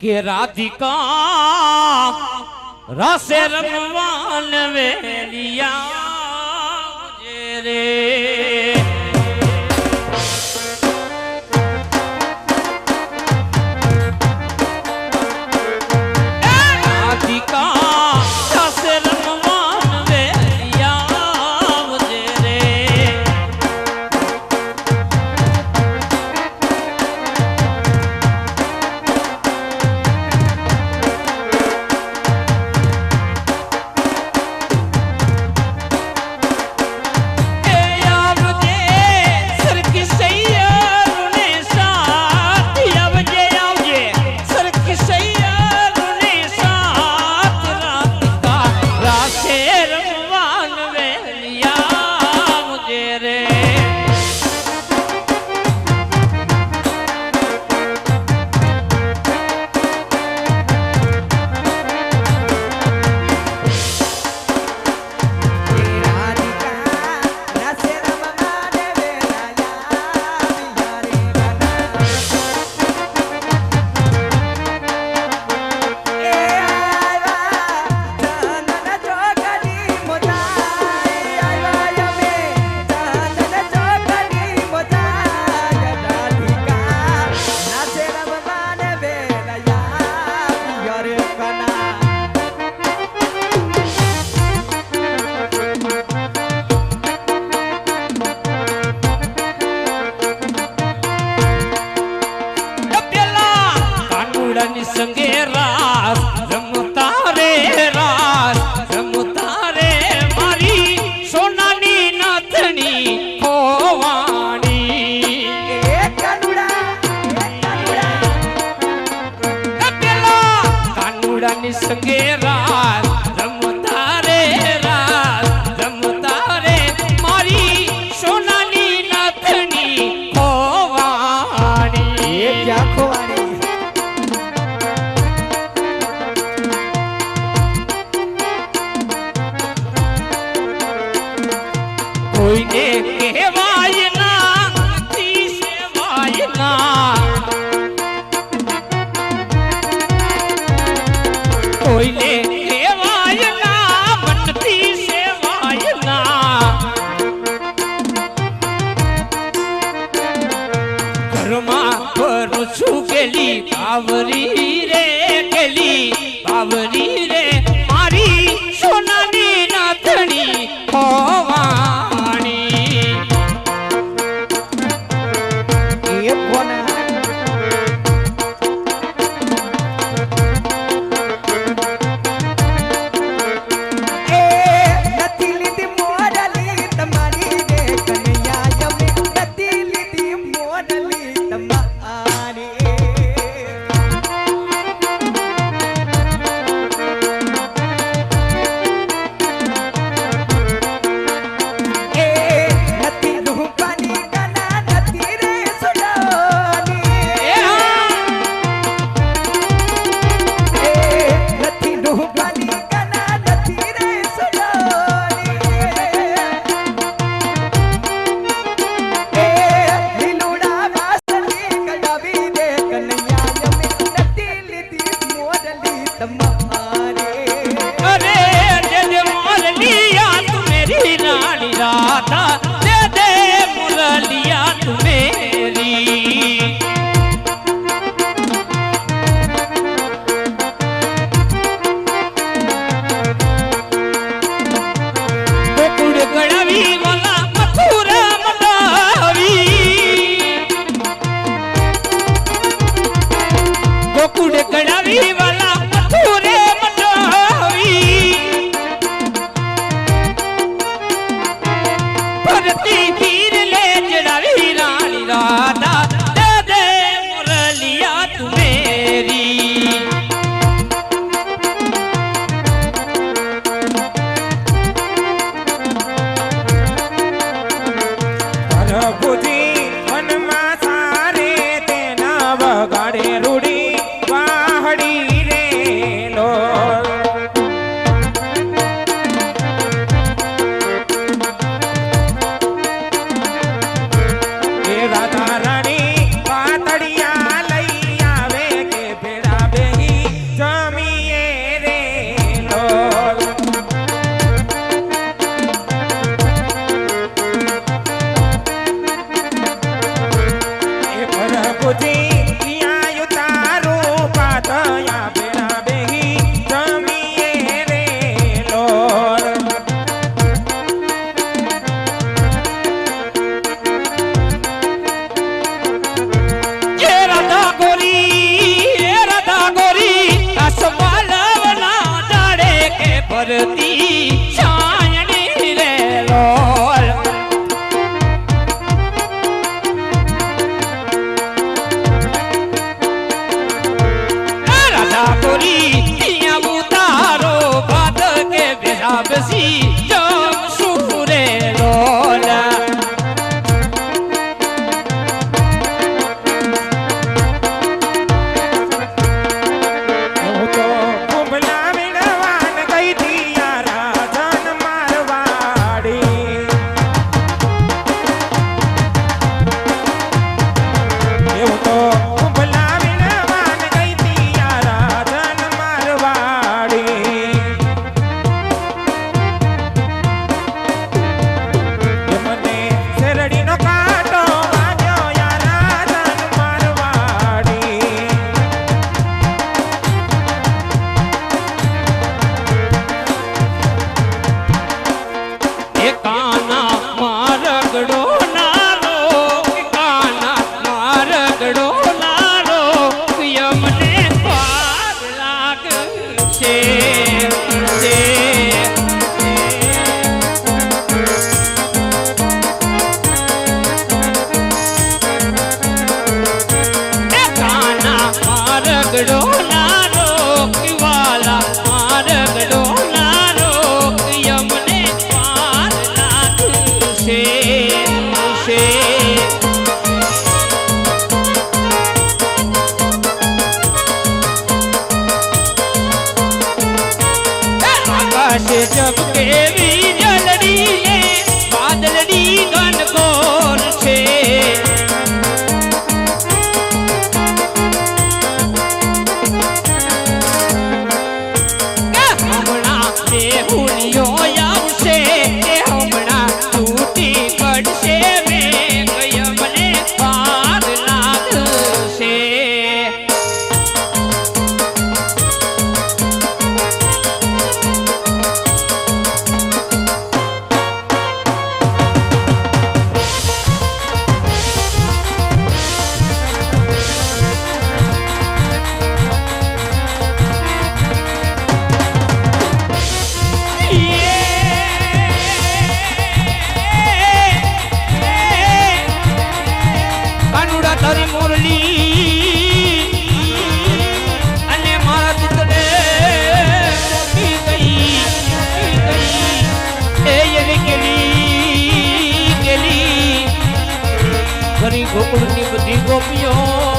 કે રાધિકા રાસે રમવાન વેલિયા રે સંગે રાસ રમતા રે મારી સોનાની નાથણી ખોવાણી કાનુડાની સંગે રાસ રમતા રે મારી સોનાની નાથણી ખોવાણી ક્યાં ખોવાણી કોઈને કહેવાય ના નથી સેવાય ના કોઈને કહેવાય ના મનથી સેવાય ના ઘરમાં કરું છું ગેલી બાવરી રે મારી સોનાની નાથણી ખોવાણી રાધા રાણી પાતળિયા લઈ આવે કે ભેડા બે કરતી છાયણી રે લોલ રાધા કોરી ત્યાં ઉતારો બાદ કે બેરા બસી જમ સુરે લોલ जब केवी जलड़ी ने बादलड़ी गनगोर छे हमणा बेहुलियो आवशे हमणा तूटी पड़शे वे कयमने पार लागशे તારી મોરલી અને મારા દિલને મોટી ગઈ એ એની ગેલી ગરી ગોકુળની બધી ગોપીઓ